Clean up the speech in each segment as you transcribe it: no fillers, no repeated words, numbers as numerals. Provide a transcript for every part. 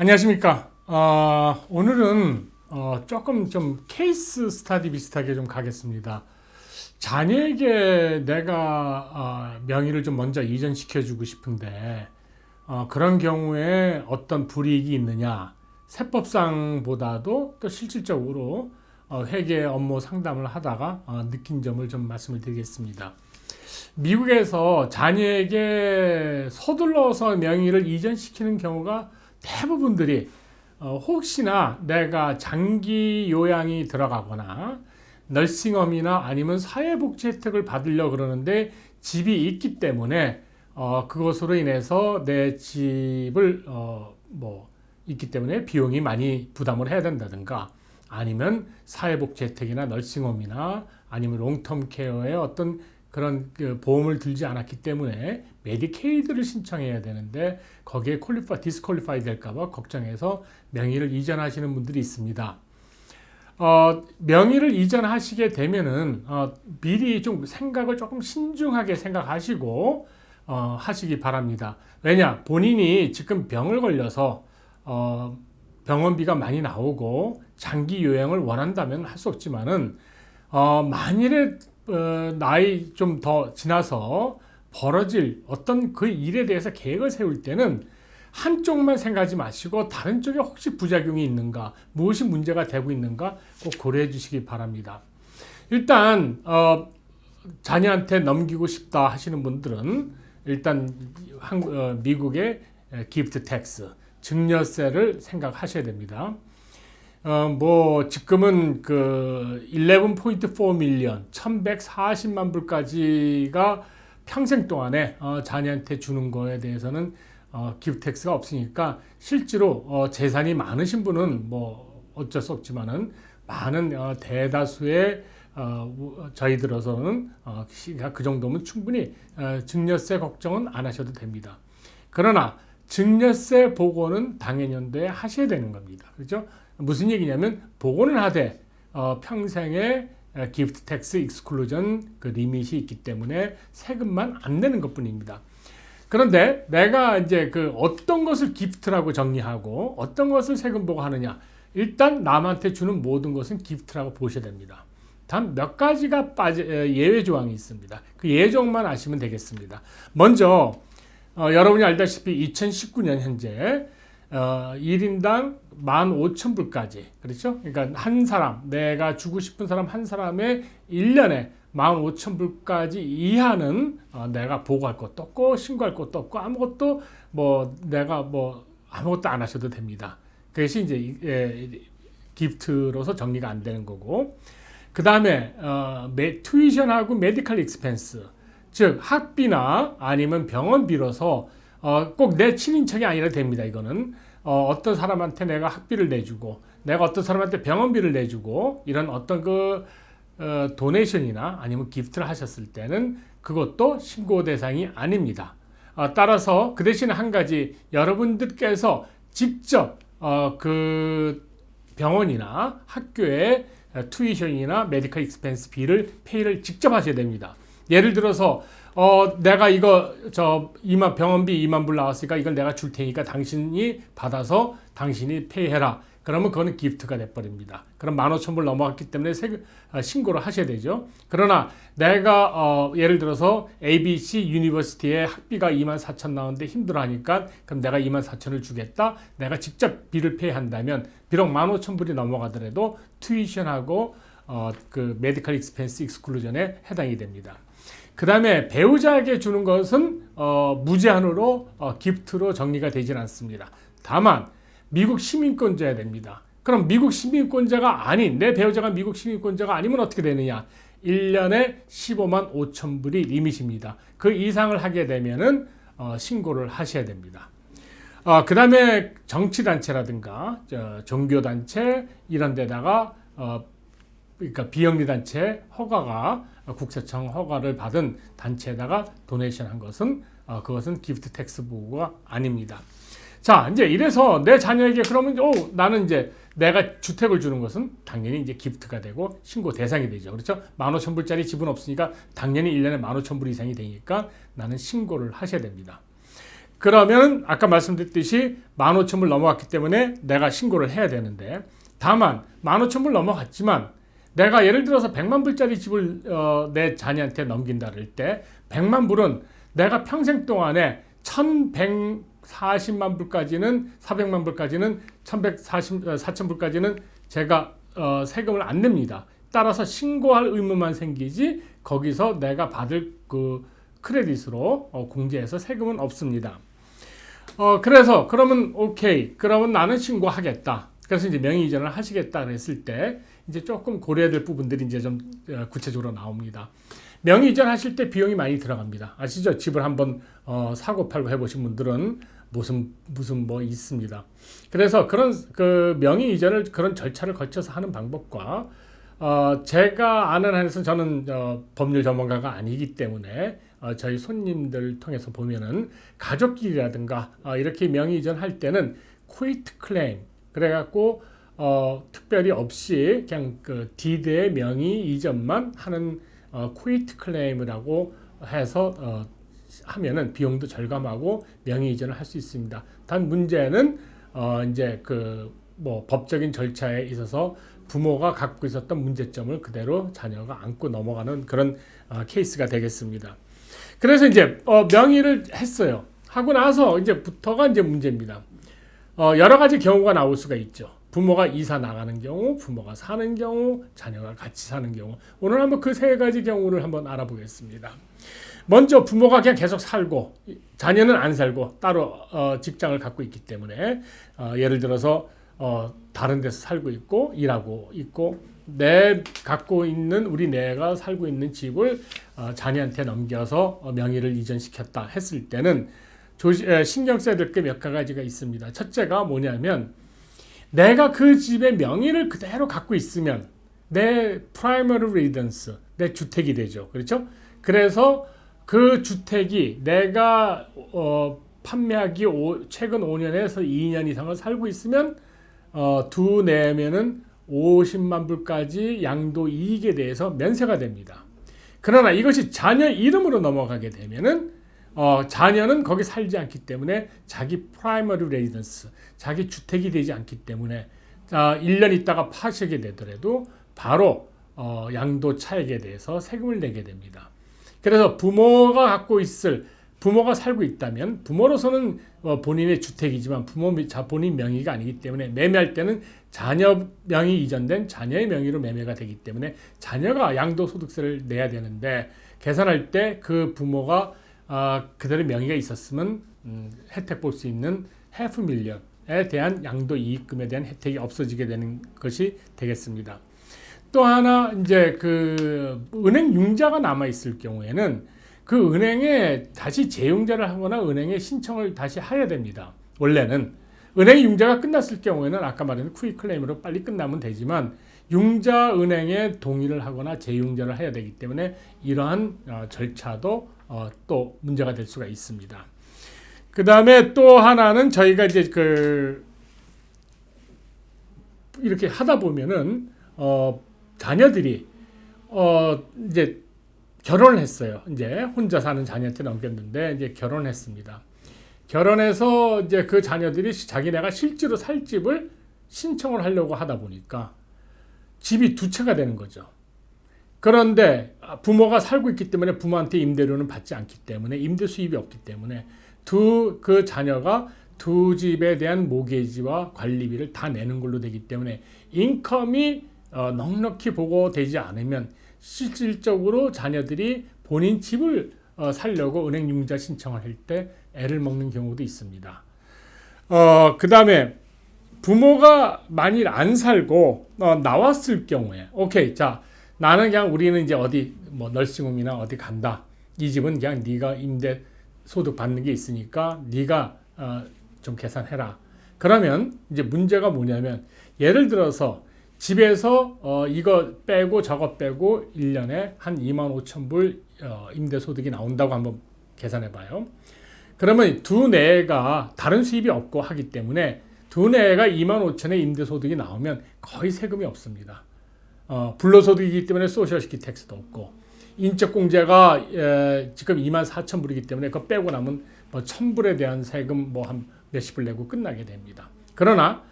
안녕하십니까. 오늘은 조금 좀 케이스 스타디 비슷하게 좀 가겠습니다. 자녀에게 내가 명의를 좀 먼저 이전시켜 주고 싶은데 그런 경우에 어떤 불이익이 있느냐, 세법상보다도 또 실질적으로 회계 업무 상담을 하다가 느낀 점을 좀 말씀을 드리겠습니다. 미국에서 자녀에게 서둘러서 명의를 이전시키는 경우가 대부분들이 혹시나 내가 장기 요양이 들어가거나 널싱홈이나 아니면 사회복지 혜택을 받으려 그러는데 집이 있기 때문에 그것으로 인해서 내 집을 있기 때문에 비용이 많이 부담을 해야 된다든가 아니면 사회복지 혜택이나 널싱홈이나 아니면 롱텀 케어의 어떤 그런 보험을 들지 않았기 때문에 메디케이드를 신청해야 되는데 거기에 디스퀄리파이 될까봐 걱정해서 명의를 이전하시는 분들이 있습니다. 명의를 이전하시게 되면은 미리 좀 생각을 조금 신중하게 생각하시고 하시기 바랍니다. 왜냐, 본인이 지금 병을 걸려서 병원비가 많이 나오고 장기 요양을 원한다면 할 수 없지만은 만일에 나이 좀 더 지나서 벌어질 어떤 그 일에 대해서 계획을 세울 때는 한쪽만 생각하지 마시고 다른 쪽에 혹시 부작용이 있는가, 무엇이 문제가 되고 있는가 꼭 고려해 주시기 바랍니다. 일단 자녀한테 넘기고 싶다 하시는 분들은 일단 미국의 기프트 텍스, 증여세를 생각하셔야 됩니다. 지금은 그 11.4 밀리언, 1140만 불까지가 평생 동안에 자녀한테 주는 거에 대해서는 기프트 텍스가 없으니까 실제로 재산이 많으신 분은 어쩔 수 없지만은 많은 대다수의 저희들어서는 그 정도면 충분히 증여세 걱정은 안 하셔도 됩니다. 그러나 증여세 보고는 당해년도에 하셔야 되는 겁니다. 그렇죠? 무슨 얘기냐면 보고는 하되 평생의 기프트 텍스 익스클루전 그 리밋이 있기 때문에 세금만 안 내는 것뿐입니다. 그런데 내가 이제 그 어떤 것을 기프트라고 정리하고 어떤 것을 세금 보고하느냐, 일단 남한테 주는 모든 것은 기프트라고 보셔야 됩니다. 단 몇 가지가 예외 조항이 있습니다. 그 예외 조항만 아시면 되겠습니다. 먼저 여러분이 알다시피 2019년 현재 1인당 15,000불까지, 그렇죠? 그러니까 한 사람, 내가 주고 싶은 사람 한 사람의 1년에 15,000불까지 이하는 내가 보고할 것도 없고 신고할 것도 없고 아무것도 내가 아무것도 안 하셔도 됩니다. 그것이 이제 기프트로서 정리가 안 되는 거고, 그 다음에 튜이션하고 메디컬 익스펜스, 즉 학비나 아니면 병원비로서 꼭 내 친인척이 아니라 됩니다. 이거는 어떤 사람한테 내가 학비를 내주고 내가 어떤 사람한테 병원비를 내주고 이런 어떤 도네이션이나 아니면 기프트를 하셨을 때는 그것도 신고 대상이 아닙니다. 따라서 그 대신 한 가지, 여러분들께서 직접 그 병원이나 학교에 투이션이나 메디컬 익스펜스 비를 페이를 직접 하셔야 됩니다. 예를 들어서 내가 이거 병원비 2만 불 나왔으니까 이걸 내가 줄 테니까 당신이 받아서 당신이 페이해라. 그러면 그거는 기프트가 돼버립니다. 그럼 15,000불 넘어갔기 때문에 신고를 하셔야 되죠. 그러나 내가 예를 들어서 ABC 유니버시티에 학비가 24,000 나오는데 힘들어하니까 그럼 내가 24,000을 주겠다. 내가 직접 비를 페이한다면 비록 15,000불이 넘어가더라도 튜이션하고 그 메디컬 익스펜스 익스클루전에 해당이 됩니다. 그 다음에 배우자에게 주는 것은 무제한으로 기프트로 정리가 되질 않습니다. 다만 미국 시민권자야 됩니다. 그럼 미국 시민권자가 아닌 내 배우자가 미국 시민권자가 아니면 어떻게 되느냐? 1년에 15만 5천 불이 리밋입니다. 그 이상을 하게 되면은 신고를 하셔야 됩니다. 그 다음에 정치단체라든가 종교단체 이런 데다가 그러니까 비영리단체 허가가 국세청 허가를 받은 단체에다가 도네이션 한 것은 그것은 기프트 텍스 보고가 아닙니다. 자, 이제 이래서 내 자녀에게 그러면 나는 이제 내가 주택을 주는 것은 당연히 이제 기프트가 되고 신고 대상이 되죠. 그렇죠? 15,000불짜리 집은 없으니까 당연히 1년에 15,000불 이상이 되니까 나는 신고를 하셔야 됩니다. 그러면 아까 말씀드렸듯이 15,000불 넘어갔기 때문에 내가 신고를 해야 되는데, 다만 15,000불 넘어갔지만 내가 예를 들어서 100만 불짜리 집을 내 자녀한테 넘긴다 그럴 때 100만 불은 내가 평생 동안에 1,140만 불까지는 400만 불까지는 4,000불까지는 제가 세금을 안 냅니다. 따라서 신고할 의무만 생기지 거기서 내가 받을 그 크레딧으로 공제해서 세금은 없습니다. 그래서 그러면 오케이. 그러면 나는 신고하겠다. 그래서 이제 명의 이전을 하시겠다 그랬을 때 이제 조금 고려해야 될 부분들이 이제 좀 구체적으로 나옵니다. 명의 이전하실 때 비용이 많이 들어갑니다. 아시죠? 집을 한번 사고 팔고 해보신 분들은 무슨 뭐 있습니다. 그래서 그런 그 명의 이전을 그런 절차를 거쳐서 하는 방법과 제가 아는 한에서 저는 법률 전문가가 아니기 때문에 저희 손님들 통해서 보면은 가족끼리라든가 이렇게 명의 이전할 때는 quit claim 그래갖고 특별히 없이 그냥 그 디드의 명의 이전만 하는 quit claim이라고 해서 하면은 비용도 절감하고 명의 이전을 할 수 있습니다. 단 문제는 이제 그 뭐 법적인 절차에 있어서 부모가 갖고 있었던 문제점을 그대로 자녀가 안고 넘어가는 그런 케이스가 되겠습니다. 그래서 이제 명의를 했어요. 하고 나서 이제부터가 이제 문제입니다. 여러 가지 경우가 나올 수가 있죠. 부모가 이사 나가는 경우, 부모가 사는 경우, 자녀가 같이 사는 경우. 오늘 한번 그 세 가지 경우를 한번 알아보겠습니다. 먼저 부모가 그냥 계속 살고 자녀는 안 살고 따로 직장을 갖고 있기 때문에 예를 들어서 다른 데서 살고 있고 일하고 있고 우리 내가 살고 있는 집을 자녀한테 넘겨서 명의를 이전시켰다 했을 때는 신경 써야 될 게 몇 가지가 있습니다. 첫째가 뭐냐면 내가 그 집의 명의를 그대로 갖고 있으면 내 primary residence, 내 주택이 되죠. 그렇죠? 그래서 그 주택이 내가 판매하기 최근 5년에서 2년 이상을 살고 있으면 두 내면은 50만 불까지 양도 이익에 대해서 면세가 됩니다. 그러나 이것이 자녀 이름으로 넘어가게 되면은 자녀는 거기 살지 않기 때문에 자기 프라이머리 레지던스, 자기 주택이 되지 않기 때문에 1년 있다가 파시게 되더라도 바로 양도 차익에 대해서 세금을 내게 됩니다. 그래서 부모가 살고 있다면 부모로서는 본인의 주택이지만 본인 명의가 아니기 때문에 매매할 때는 자녀 명의 이전된 자녀의 명의로 매매가 되기 때문에 자녀가 양도소득세를 내야 되는데 계산할 때 그 부모가 그대로 명의가 있었으면 혜택 볼 수 있는 $500,000에 대한 양도이익금에 대한 혜택이 없어지게 되는 것이 되겠습니다. 또 하나 이제 그 은행 융자가 남아 있을 경우에는 그 은행에 다시 재융자를 하거나 은행에 신청을 다시 해야 됩니다. 원래는 은행 융자가 끝났을 경우에는 아까 말한 쿠익 클레임으로 빨리 끝나면 되지만 융자 은행에 동의를 하거나 재융자를 해야 되기 때문에 이러한 절차도 또 문제가 될 수가 있습니다. 그 다음에 또 하나는 저희가 이제 이렇게 하다 보면은 자녀들이 이제 결혼을 했어요. 이제 혼자 사는 자녀한테 넘겼는데 이제 결혼했습니다. 결혼해서 이제 그 자녀들이 자기네가 실제로 살 집을 신청을 하려고 하다 보니까 집이 두 채가 되는 거죠. 그런데 부모가 살고 있기 때문에 부모한테 임대료는 받지 않기 때문에 임대 수입이 없기 때문에 그 자녀가 두 집에 대한 모기지와 관리비를 다 내는 걸로 되기 때문에 인컴이 넉넉히 보고되지 않으면 실질적으로 자녀들이 본인 집을 살려고 은행 융자 신청을 할 때 애를 먹는 경우도 있습니다. 그 다음에 부모가 만일 안 살고 나왔을 경우에 오케이 자 나는 그냥 우리는 이제 어디 뭐 널싱홈이나 어디 간다. 이 집은 그냥 네가 임대 소득 받는 게 있으니까 네가 좀 계산해라. 그러면 이제 문제가 뭐냐면 예를 들어서 집에서 이거 빼고 저거 빼고 1년에 한 25,000불 임대소득이 나온다고 한번 계산해 봐요. 그러면 두 내가 다른 수입이 없고 하기 때문에 두 내가 25,000의 임대소득이 나오면 거의 세금이 없습니다. 불로소득이기 때문에 소셜시큐리티 텍스도 없고 인적공제가 지금 24,000불이기 때문에 그거 빼고 나면 뭐 1,000불에 대한 세금 뭐 한 몇십불 내고 끝나게 됩니다. 그러나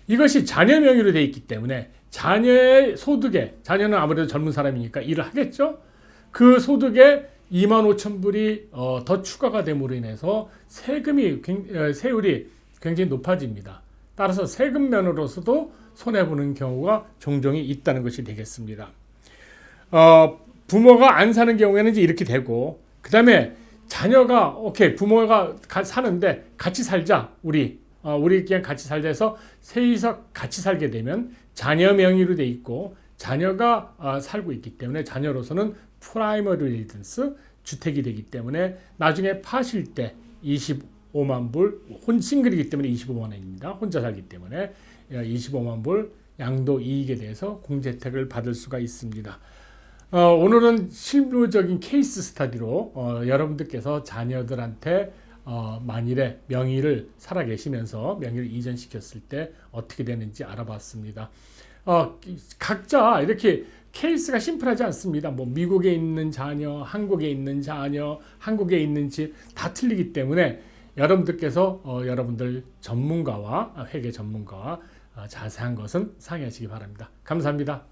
이것이 자녀 명의로 되어 있기 때문에 자녀의 소득에, 자녀는 아무래도 젊은 사람이니까 일을 하겠죠. 그 소득에 25,000불이 더 추가가 됨으로 인해서 세율이 굉장히 높아집니다. 따라서 세금 면으로서도 손해보는 경우가 종종 있다는 것이 되겠습니다. 부모가 안 사는 경우에는 이제 이렇게 되고, 그 다음에 자녀가 오케이 부모가 사는데 같이 살자, 우리 그냥 같이 살자 해서 셋이서 같이 살게 되면 자녀 명의로 돼 있고 자녀가 살고 있기 때문에 자녀로서는 프라이머리 레지던스 주택이 되기 때문에 나중에 파실 때 25만 불, 싱글이기 때문에 25만 원입니다. 혼자 살기 때문에 25만 불 양도 이익에 대해서 공제 혜택을 받을 수가 있습니다. 오늘은 실무적인 케이스 스터디로 여러분들께서 자녀들한테 만일에 명의를 살아계시면서 명의를 이전시켰을 때 어떻게 되는지 알아봤습니다. 각자 이렇게 케이스가 심플하지 않습니다. 뭐 미국에 있는 자녀, 한국에 있는 자녀, 한국에 있는 집 다 틀리기 때문에 여러분들께서 여러분들 전문가와 회계 전문가와 자세한 것은 상의하시기 바랍니다. 감사합니다.